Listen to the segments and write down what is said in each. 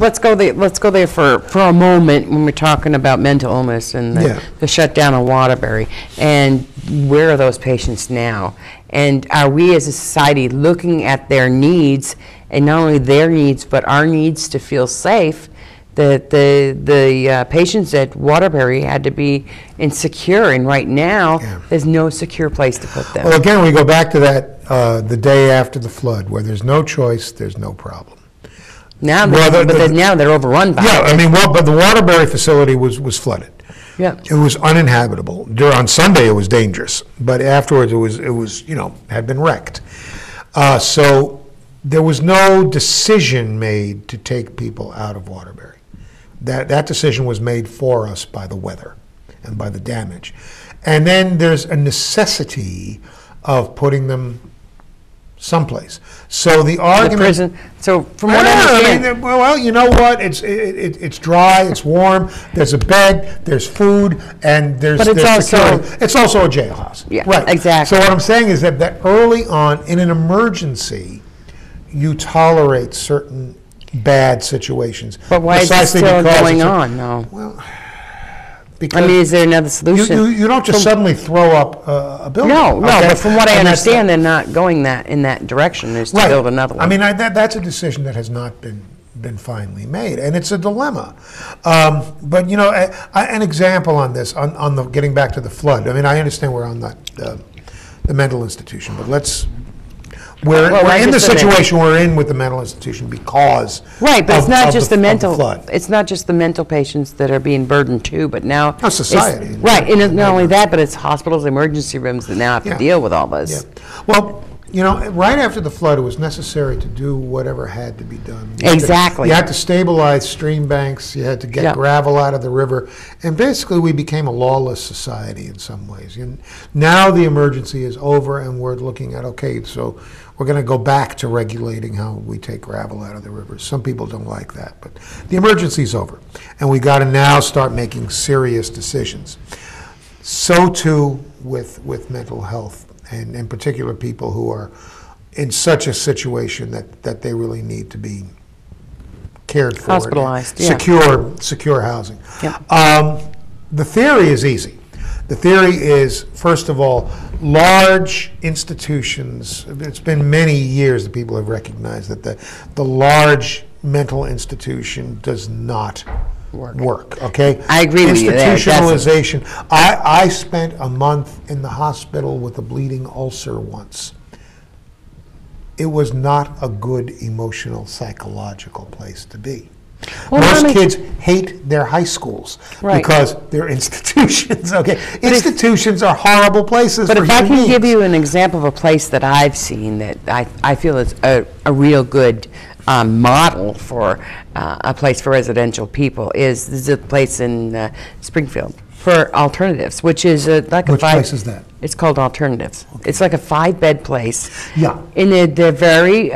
let's go there for a moment when we're talking about mental illness and the shutdown of Waterbury. And where are those patients now? And are we as a society looking at their needs, and not only their needs, but our needs to feel safe? The patients at Waterbury had to be insecure, and right now there's no secure place to put them. Well, again, we go back to that the day after the flood, where there's no choice, there's no problem. Now, now they're overrun by it. I mean, but the Waterbury facility was flooded. Yeah, it was uninhabitable. On Sunday, it was dangerous, but afterwards, it was had been wrecked. So there was no decision made to take people out of Waterbury. That decision was made for us by the weather and by the damage. And then there's a necessity of putting them someplace. So the argument... The prison. So from what I understand... well, you know what? It's dry, it's warm, there's a bed, there's food, and there's security. It's also a jailhouse. Yeah, right. Exactly. So what I'm saying is that early on, in an emergency, you tolerate certain bad situations. But why is it still going on, though? Well, because I mean, is there another solution? You don't just suddenly throw up a building. No, but from what I understand, they're not going in that direction. There's to build another one. I mean, that's a decision that has not been finally made, and it's a dilemma. But an example on this, on the getting back to the flood. I mean, I understand we're on the mental institution, but let's. We're in the situation we're in with the mental institution because but it's not just the mental. It's not just the mental patients that are being burdened too, but now society. And not only that, but it's hospitals, emergency rooms that now have to deal with all this. Yeah. Well, right after the flood, it was necessary to do whatever had to be done. Exactly. You had to stabilize stream banks. You had to get gravel out of the river, and basically we became a lawless society in some ways. And now the emergency is over, and we're looking at so we're going to go back to regulating how we take gravel out of the rivers. Some people don't like that, but the emergency's over, and we got to now start making serious decisions. So too with mental health, and in particular people who are in such a situation that they really need to be cared for, hospitalized, secure housing. Yeah. The theory is easy. The theory is, first of all, large institutions, it's been many years that people have recognized that the large mental institution does not work, okay? I agree with you there. Institutionalization. I spent a month in the hospital with a bleeding ulcer once. It was not a good emotional, psychological place to be. Well, most kids hate their high schools because they're institutions. Okay, institutions are horrible places. But if I can give you an example of a place that I've seen that I feel is a real good model for a place for residential people is a place in Springfield for Alternatives, which is like Which place is that? It's called Alternatives. Okay. It's like a 5-bed place. Yeah, and they're very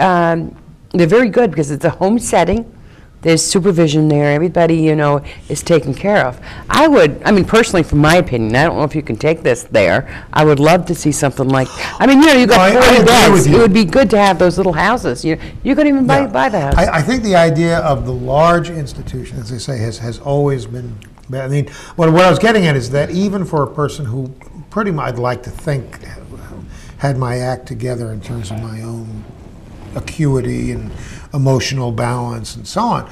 good because it's a home setting. There's supervision there. Everybody, is taken care of. I mean, personally, from my opinion, I don't know if you can take this there. I would love to see something like, you got 40 beds. It would be good to have those little houses. You couldn't even buy the house. I think the idea of the large institution, as they say, has always been bad. I mean, what I was getting at is that even for a person who pretty much, I'd like to think, had my act together in terms of my own acuity and emotional balance and so on,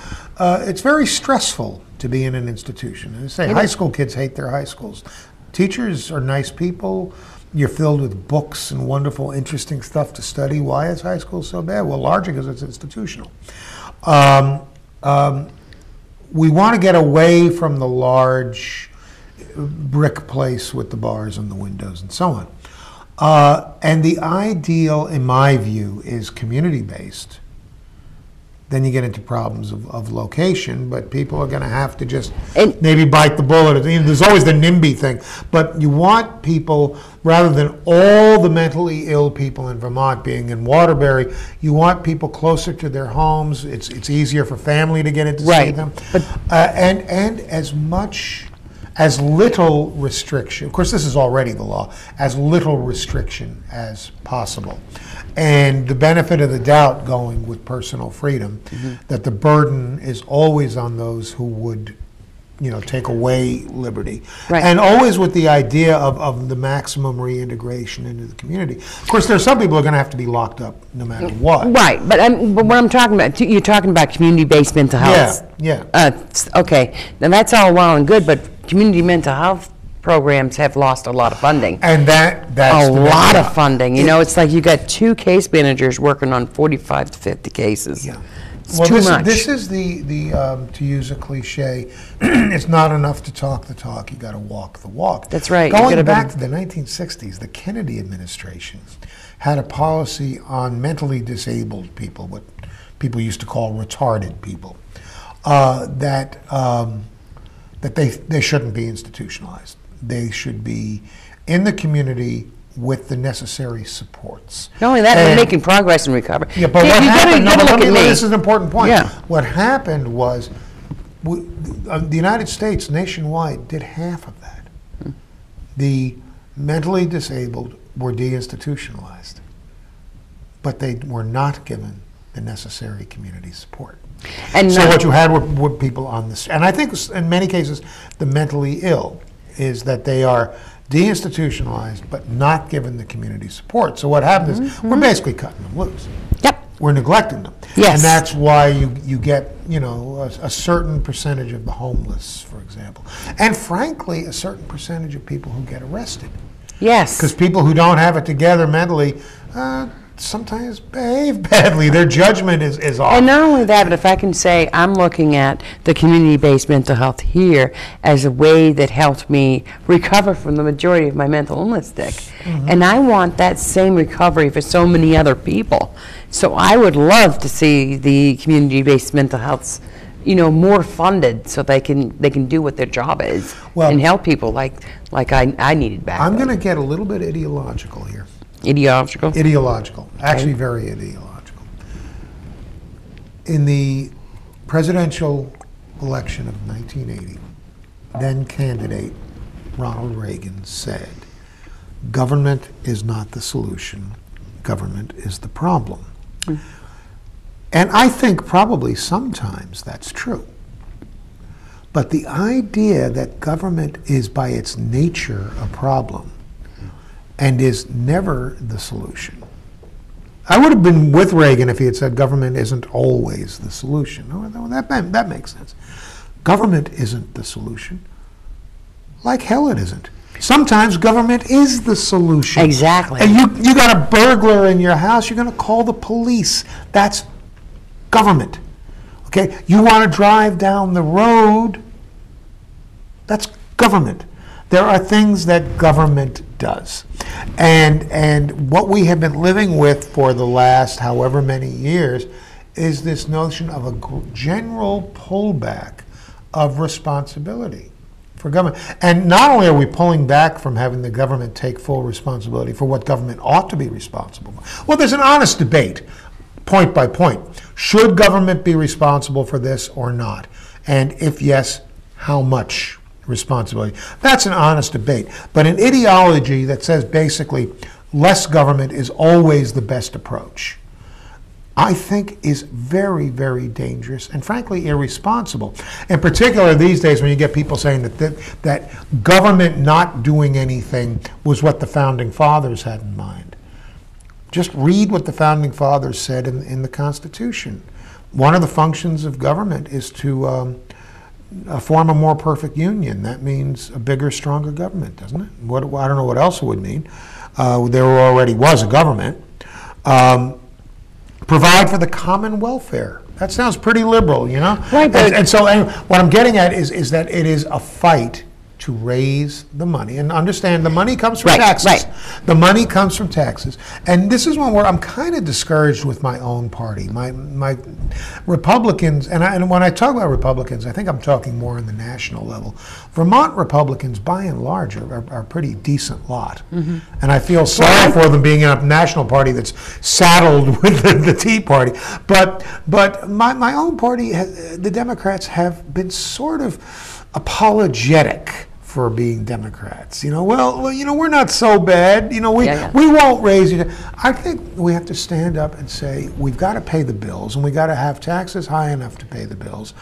it's very stressful to be in an institution. And say high school kids hate their high schools. Teachers are nice people. You're filled with books and wonderful, interesting stuff to study. Why is high school so bad? Well, largely because it's institutional. We want to get away from the large brick place with the bars and the windows and so on. And the ideal, in my view, is community-based. Then you get into problems of location, but people are going to have to just maybe bite the bullet. There's always the NIMBY thing, but you want people, rather than all the mentally ill people in Vermont being in Waterbury, you want people closer to their homes. It's easier for family to get in to see them. And as much as little restriction. Of course, this is already the law, as little restriction as possible. And the benefit of the doubt going with personal freedom, that the burden is always on those who would, take away liberty. Right. And always with the idea of the maximum reintegration into the community. Of course, there are some people who are going to have to be locked up no matter what. Right, but what I'm talking about, you're talking about community-based mental health. Yeah. Okay, now that's all well and good, but community mental health programs have lost a lot of funding. And that's a lot of funding. It's like you got 2 case managers working on 45 to 50 cases. Yeah. It's too much. This is the to use a cliche, it's not enough to talk the talk, you got to walk the walk. That's right. Going back to the 1960s, the Kennedy administration had a policy on mentally disabled people, what people used to call retarded people, that they shouldn't be institutionalized. They should be in the community with the necessary supports. Not only that, they're making progress in recovery. Yeah, but what happened, this is an important point. Yeah. What happened was the United States nationwide did half of that. The mentally disabled were deinstitutionalized, but they were not given the necessary community support. And so what you had were people on this, and I think in many cases the mentally ill is that they are deinstitutionalized but not given the community support. So what happens is we're basically cutting them loose. Yep. We're neglecting them. Yes. And that's why you get, a certain percentage of the homeless, for example. And frankly, a certain percentage of people who get arrested. Yes. Because people who don't have it together mentally sometimes behave badly. Their judgment is off. And not only that, but if I can say, I'm looking at the community-based mental health here as a way that helped me recover from the majority of my mental illness stick. And I want that same recovery for so many other people. So I would love to see the community-based mental health, more funded so they can do what their job is and help people like I needed back I'm then. going to get a little bit ideological here. Ideological? Ideological. Actually, very ideological. In the presidential election of 1980, then candidate Ronald Reagan said, "Government is not the solution, government is the problem." And I think probably sometimes that's true. But the idea that government is by its nature a problem and is never the solution. I would have been with Reagan if he had said government isn't always the solution. Oh, that makes sense. Government isn't the solution. Like hell it isn't. Sometimes government is the solution. Exactly. And you got a burglar in your house, you're going to call the police. That's government. Okay? You want to drive down the road, that's government. There are things that government does. And what we have been living with for the last however many years is this notion of a general pullback of responsibility for government. And not only are we pulling back from having the government take full responsibility for what government ought to be responsible for. Well, there's an honest debate, point by point. Should government be responsible for this or not? And if yes, how much responsibility? That's an honest debate. But an ideology that says basically less government is always the best approach, I think is very, very dangerous and frankly irresponsible. In particular these days when you get people saying that government not doing anything was what the Founding Fathers had in mind. Just read what the Founding Fathers said in the Constitution. One of the functions of government is to form a more perfect union. That means a bigger, stronger government, doesn't it? I don't know what else it would mean. There already was a government. Provide for the common welfare. That sounds pretty liberal, you know? Right, and so what I'm getting at is that it is a fight to raise the money. And understand the money comes from taxes. Right. The money comes from taxes. And this is one where I'm kind of discouraged with my own party. My Republicans, and when I talk about Republicans, I think I'm talking more on the national level. Vermont Republicans, by and large, are a pretty decent lot. Mm-hmm. And I feel sorry for them being in a national party that's saddled with the Tea Party. But my own party, the Democrats, have been sort of apologetic for being Democrats. Well, we're not so bad. We won't raise you. I think we have to stand up and say we've got to pay the bills, and we got to have taxes high enough to pay the bills.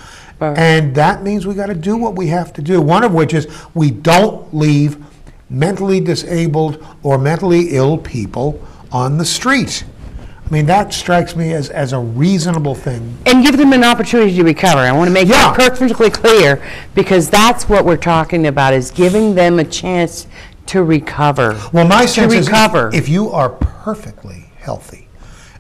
And that means we got to do what we have to do. One of which is we don't leave mentally disabled or mentally ill people on the street. I mean, that strikes me as a reasonable thing. And give them an opportunity to recover. I want to make that perfectly clear, because that's what we're talking about, is giving them a chance to recover. Well, my sense is if you are perfectly healthy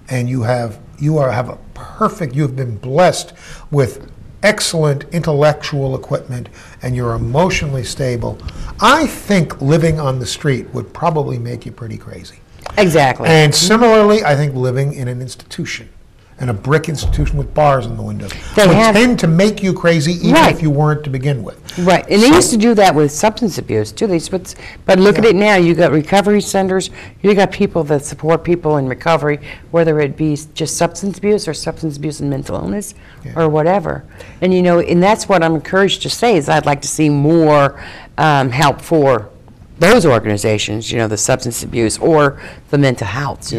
and you have been blessed with excellent intellectual equipment and you're emotionally stable, I think living on the street would probably make you pretty crazy. Exactly. And similarly, I think living in an institution, and a brick institution with bars in the windows, would tend to make you crazy even if you weren't to begin with. Right, and they used to do that with substance abuse too. But look at it now. You got recovery centers. You got people that support people in recovery, whether it be just substance abuse or substance abuse and mental illness, or whatever. And and that's what I'm encouraged to say, is I'd like to see more help for those organizations, the substance abuse or the mental health,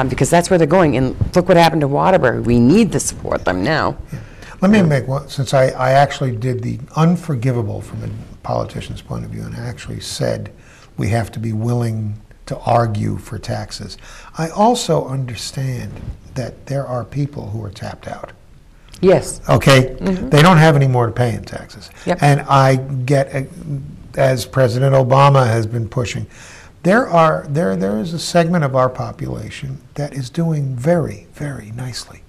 because that's where they're going. And look what happened to Waterbury. We need to support them now. Yeah. Let me make one, since I actually did the unforgivable from a politician's point of view, and I actually said we have to be willing to argue for taxes. I also understand that there are people who are tapped out. Yes. Okay? Mm-hmm. They don't have any more to pay in taxes. Yep. And I get, as President Obama has been pushing, there is a segment of our population that is doing very, very nicely.